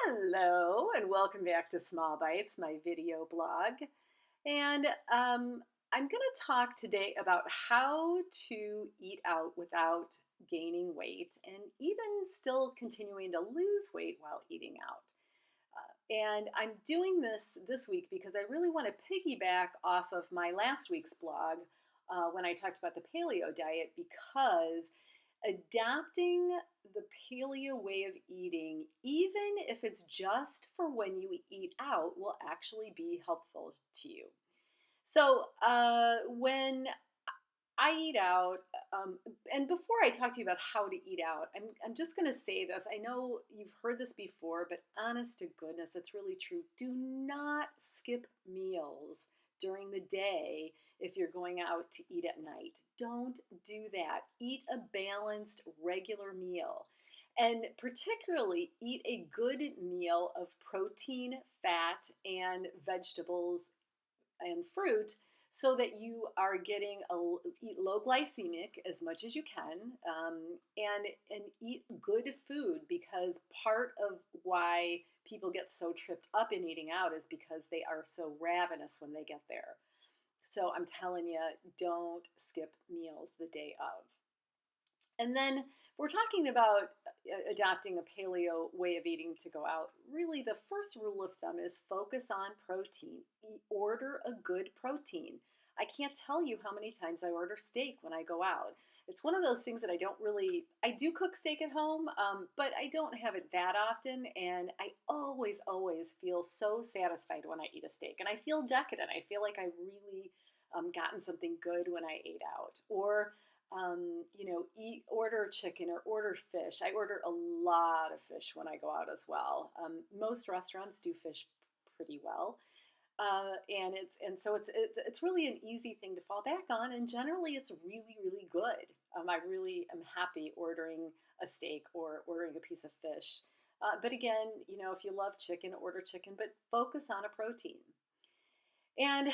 Hello, and welcome back to Small Bites, my video blog. And I'm going to talk today about how to eat out without gaining weight and even still continuing to lose weight while eating out. And I'm doing this week because I really want to piggyback off of my last week's blog when I talked about the paleo diet, because adapting the paleo way of eating, even if it's just for when you eat out, will actually be helpful to you. So, when I eat out, and before I talk to you about how to eat out, I'm just going to say this. I know you've heard this before, but honest to goodness, it's really true. Do not skip meals during the day if you're going out to eat at night. Don't do that. Eat a balanced, regular meal. And particularly, eat a good meal of protein, fat, and vegetables and fruit so that you are getting eat low glycemic as much as you can, and eat good food, because part of why people get so tripped up in eating out is because they are so ravenous when they get there. So I'm telling you, don't skip meals the day of. And then we're talking about adopting a paleo way of eating to go out. Really, the first rule of thumb is focus on protein. Order a good protein. I can't tell you how many times I order steak when I go out. It's one of those things that I do cook steak at home, but I don't have it that often. And I always feel so satisfied when I eat a steak. And I feel decadent. I feel like I really gotten something good when I ate out. Or order chicken or order fish. I order a lot of fish when I go out as well. Most restaurants do fish pretty well, and so it's really an easy thing to fall back on, and generally it's really good. I really am happy ordering a steak or ordering a piece of fish. But again, if you love chicken, order chicken, but focus on a protein. And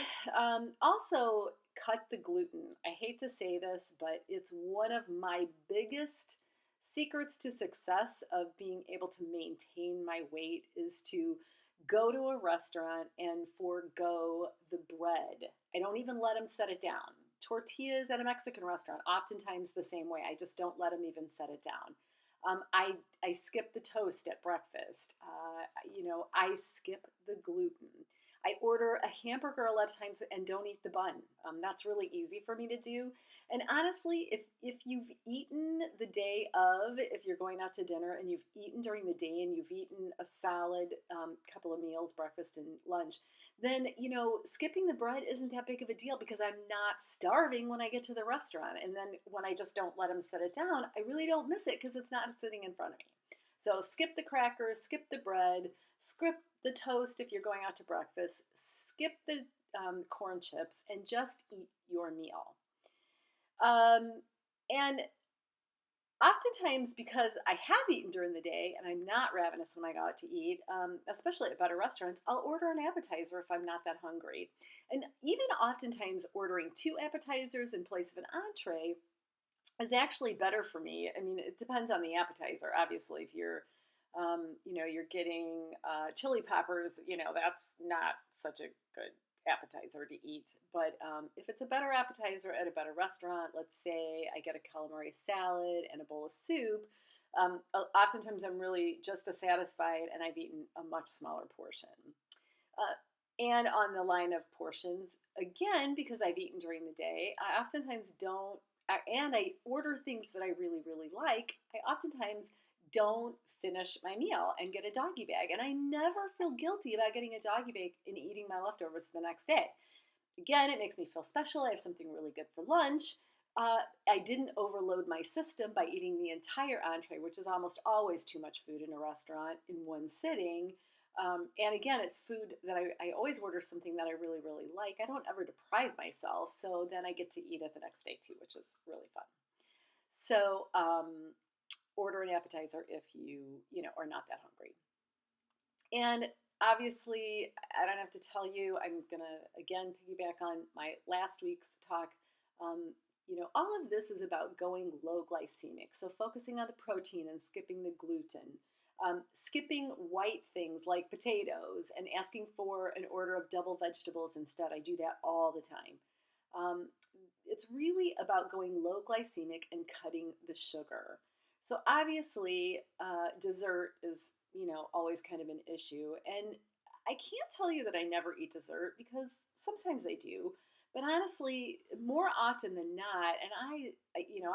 also, cut the gluten. I hate to say this, but it's one of my biggest secrets to success of being able to maintain my weight is to go to a restaurant and forego the bread. I don't even let them set it down. Tortillas at a Mexican restaurant, oftentimes the same way. I just don't let them even set it down. I skip the toast at breakfast. I skip the gluten. I order a hamburger a lot of times and don't eat the bun. That's really easy for me to do. And honestly, if you've eaten the day of, if you're going out to dinner and you've eaten during the day and you've eaten a solid couple of meals, breakfast and lunch, then, skipping the bread isn't that big of a deal because I'm not starving when I get to the restaurant. And then when I just don't let them set it down, I really don't miss it because it's not sitting in front of me. So skip the crackers, skip the bread, skip the toast if you're going out to breakfast, skip the corn chips, and just eat your meal. And oftentimes, because I have eaten during the day and I'm not ravenous when I go out to eat, especially at better restaurants, I'll order an appetizer if I'm not that hungry. And even oftentimes ordering two appetizers in place of an entree is actually better for me. I mean, it depends on the appetizer. Obviously, if you're getting chili peppers, that's not such a good appetizer to eat. But if it's a better appetizer at a better restaurant, let's say I get a calamari salad and a bowl of soup, oftentimes I'm really just as satisfied and I've eaten a much smaller portion. And on the line of portions, again, because I've eaten during the day, I oftentimes don't, and I order things that I really like, I oftentimes don't finish my meal and get a doggy bag. And I never feel guilty about getting a doggy bag and eating my leftovers the next day. Again, it makes me feel special. I have something really good for lunch. I didn't overload my system by eating the entire entree, which is almost always too much food in a restaurant in one sitting. And again, it's food that I always order something that I really like. I don't ever deprive myself, so then I get to eat it the next day too, which is really fun. So order an appetizer if you are not that hungry. And obviously, I don't have to tell you, I'm going to, again, piggyback on my last week's talk. All of this is about going low glycemic. So focusing on the protein and skipping the gluten. skipping white things like potatoes and asking for an order of double vegetables instead. I do that all the time. Um, it's really about going low glycemic and cutting the sugar. So obviously, dessert is always kind of an issue, and I can't tell you that I never eat dessert because sometimes I do. But honestly, more often than not, and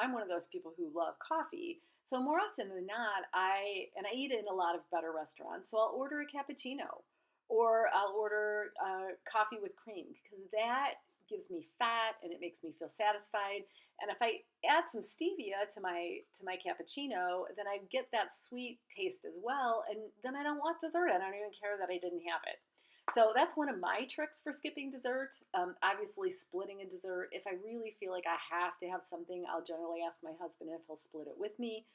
I'm one of those people who love coffee. So more often than not, I eat in a lot of better restaurants. So I'll order a cappuccino, or I'll order coffee with cream because that gives me fat and it makes me feel satisfied. And if I add some stevia to my cappuccino, then I get that sweet taste as well. And then I don't want dessert. I don't even care that I didn't have it. So that's one of my tricks for skipping dessert. Obviously, splitting a dessert. If I really feel like I have to have something, I'll generally ask my husband if he'll split it with me.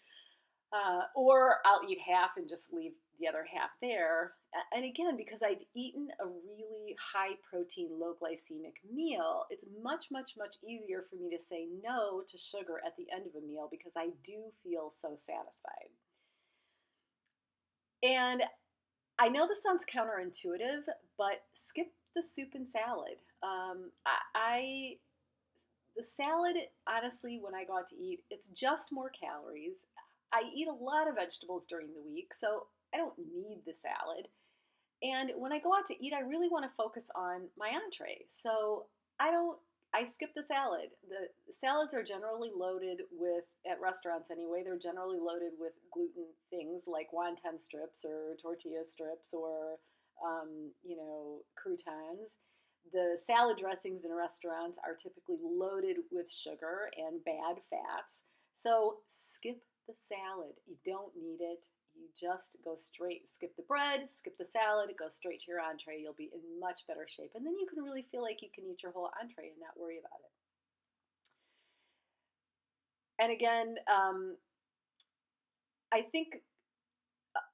Or I'll eat half and just leave the other half there. And again, because I've eaten a really high protein, low glycemic meal, it's much, much, much easier for me to say no to sugar at the end of a meal because I do feel so satisfied. And I know this sounds counterintuitive, but skip the soup and salad. The salad, honestly, when I go out to eat, it's just more calories. I eat a lot of vegetables during the week, so I don't need the salad. And when I go out to eat, I really want to focus on my entree. So I don't, I skip the salad. The salads are generally loaded with, at restaurants anyway, they're generally loaded with gluten things like wonton strips or tortilla strips or, croutons. The salad dressings in restaurants are typically loaded with sugar and bad fats. So skip the salad. You don't need it. You just go straight, skip the bread, skip the salad, go straight to your entree. You'll be in much better shape. And then you can really feel like you can eat your whole entree and not worry about it. And again, I think,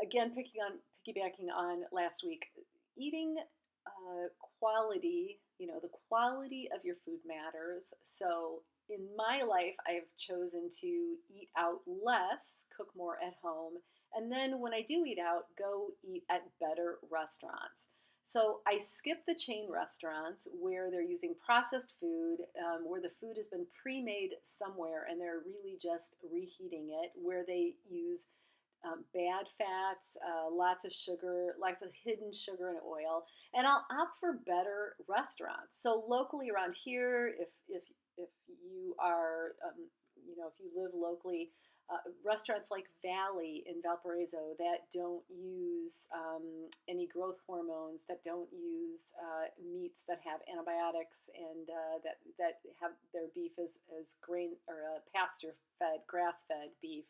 again, piggybacking on last week, eating quality, the quality of your food matters. So in my life, I've chosen to eat out less, cook more at home, and then when I do eat out, go eat at better restaurants. So I skip the chain restaurants where they're using processed food, where the food has been pre-made somewhere and they're really just reheating it, where they use bad fats, lots of sugar, lots of hidden sugar and oil, and I'll opt for better restaurants. So locally around here, if you are, if you live locally, restaurants like Valley in Valparaiso that don't use any growth hormones, that don't use meats that have antibiotics, and that have their beef as grain or pasture fed, grass fed beef.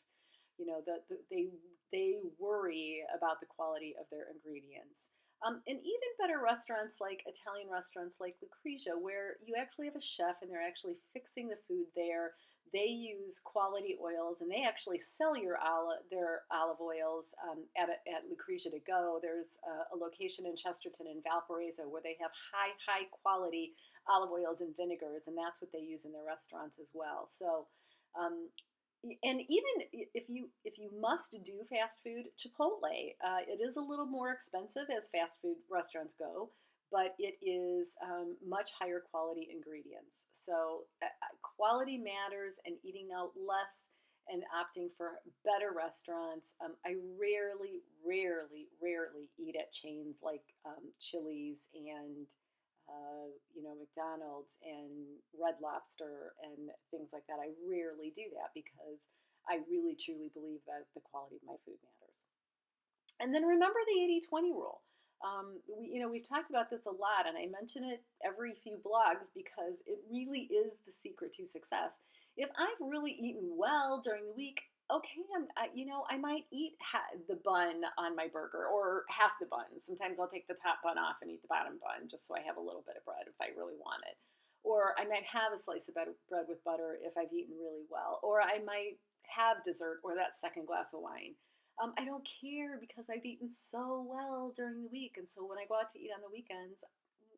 They worry about the quality of their ingredients. And even better restaurants like Italian restaurants like Lucretia, where you actually have a chef and they're actually fixing the food there. They use quality oils and they actually sell their olive oils at Lucretia to go. There's a location in Chesterton and Valparaiso where they have high quality olive oils and vinegars, and that's what they use in their restaurants as well. So um, and even if you must do fast food, Chipotle, it is a little more expensive as fast food restaurants go, but it is much higher quality ingredients. So quality matters, and eating out less and opting for better restaurants. I rarely eat at chains like Chili's and McDonald's and Red Lobster and things like that. I rarely do that because I really truly believe that the quality of my food matters. And then remember the 80-20 rule. We've talked about this a lot, and I mention it every few blogs because it really is the secret to success. If I've really eaten well during the week, okay, I might eat the bun on my burger or half the bun. Sometimes I'll take the top bun off and eat the bottom bun just so I have a little bit of bread if I really want it. Or I might have a slice of bread with butter if I've eaten really well. Or I might have dessert or that second glass of wine. I don't care because I've eaten so well during the week. And so when I go out to eat on the weekends,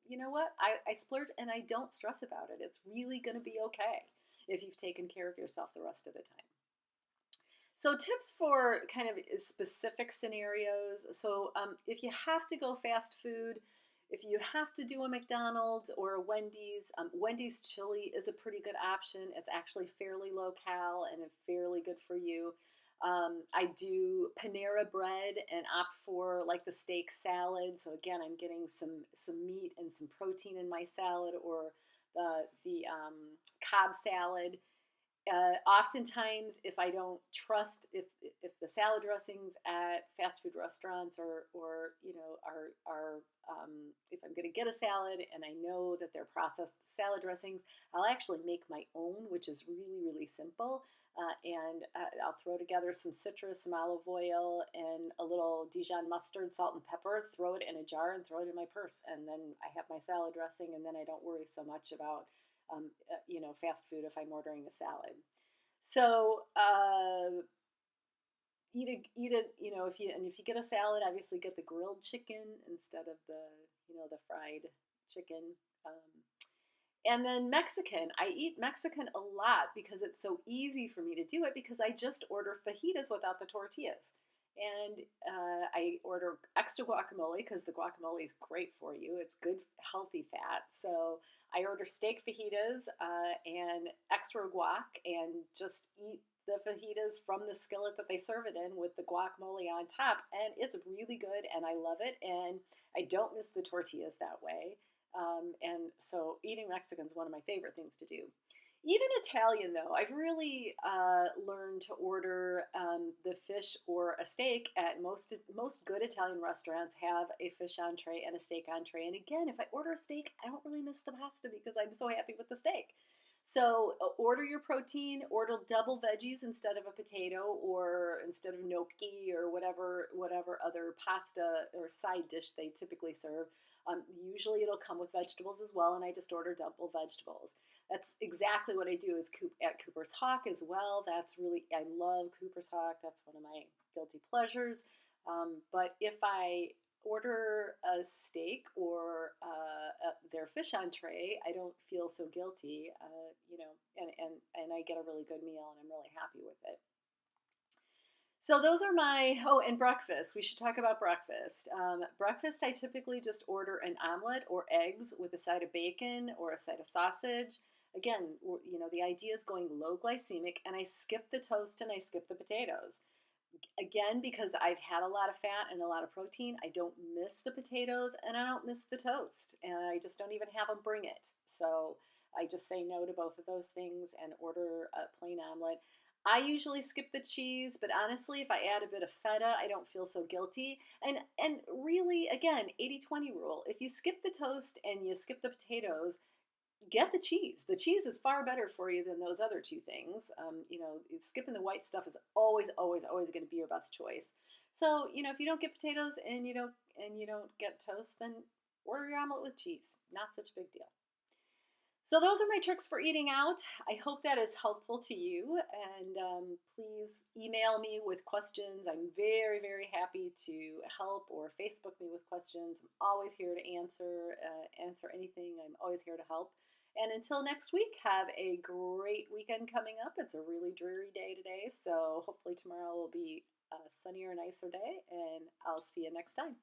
you know what? I splurge and I don't stress about it. It's really going to be okay if you've taken care of yourself the rest of the time. So, tips for kind of specific scenarios. So, if you have to go fast food, if you have to do a McDonald's or a Wendy's, Wendy's chili is a pretty good option. It's actually fairly low cal and fairly good for you. I do Panera bread and opt for like the steak salad. So again, I'm getting some meat and some protein in my salad, or the Cobb salad. Oftentimes, if I don't trust if the salad dressings at fast food restaurants or are if I'm going to get a salad and I know that they're processed salad dressings, I'll actually make my own, which is really simple. And I'll throw together some citrus, some olive oil, and a little Dijon mustard, salt and pepper. Throw it in a jar and throw it in my purse, and then I have my salad dressing, and then I don't worry so much about fast food if I'm ordering a salad. So eat a if you get a salad, obviously get the grilled chicken instead of the fried chicken. Um, and then Mexican, I eat Mexican a lot because it's so easy for me to do it because I just order fajitas without the tortillas. And I order extra guacamole because the guacamole is great for you. It's good, healthy fat. So I order steak fajitas and extra guac and just eat the fajitas from the skillet that they serve it in with the guacamole on top. And it's really good and I love it. And I don't miss the tortillas that way. And so eating Mexican is one of my favorite things to do. Even Italian, though, I've really learned to order the fish or a steak at most good Italian restaurants have a fish entree and a steak entree. And again, if I order a steak, I don't really miss the pasta because I'm so happy with the steak. So order your protein, order double veggies instead of a potato, or instead of gnocchi or whatever other pasta or side dish they typically serve. Usually it'll come with vegetables as well, and I just order double vegetables. That's exactly what I do is at Cooper's Hawk as well. I love Cooper's Hawk. That's one of my guilty pleasures. But if I order a steak or their fish entree, I don't feel so guilty, and I get a really good meal and I'm really happy with it. So those are and breakfast. We should talk about breakfast. Breakfast, I typically just order an omelet or eggs with a side of bacon or a side of sausage. Again, the idea is going low glycemic, and I skip the toast and I skip the potatoes. Again, because I've had a lot of fat and a lot of protein, I don't miss the potatoes and I don't miss the toast. And I just don't even have them bring it. So I just say no to both of those things and order a plain omelet. I usually skip the cheese, but honestly, if I add a bit of feta, I don't feel so guilty. And really, again, 80-20 rule. If you skip the toast and you skip the potatoes, get the cheese. The cheese is far better for you than those other two things. Skipping the white stuff is always going to be your best choice. So, if you don't get potatoes and you don't get toast, then order your omelet with cheese. Not such a big deal. So those are my tricks for eating out. I hope that is helpful to you, and please email me with questions. I'm very happy to help, or Facebook me with questions. I'm always here to answer anything. I'm always here to help. And until next week, have a great weekend coming up. It's a really dreary day today, so hopefully tomorrow will be a sunnier, nicer day, and I'll see you next time.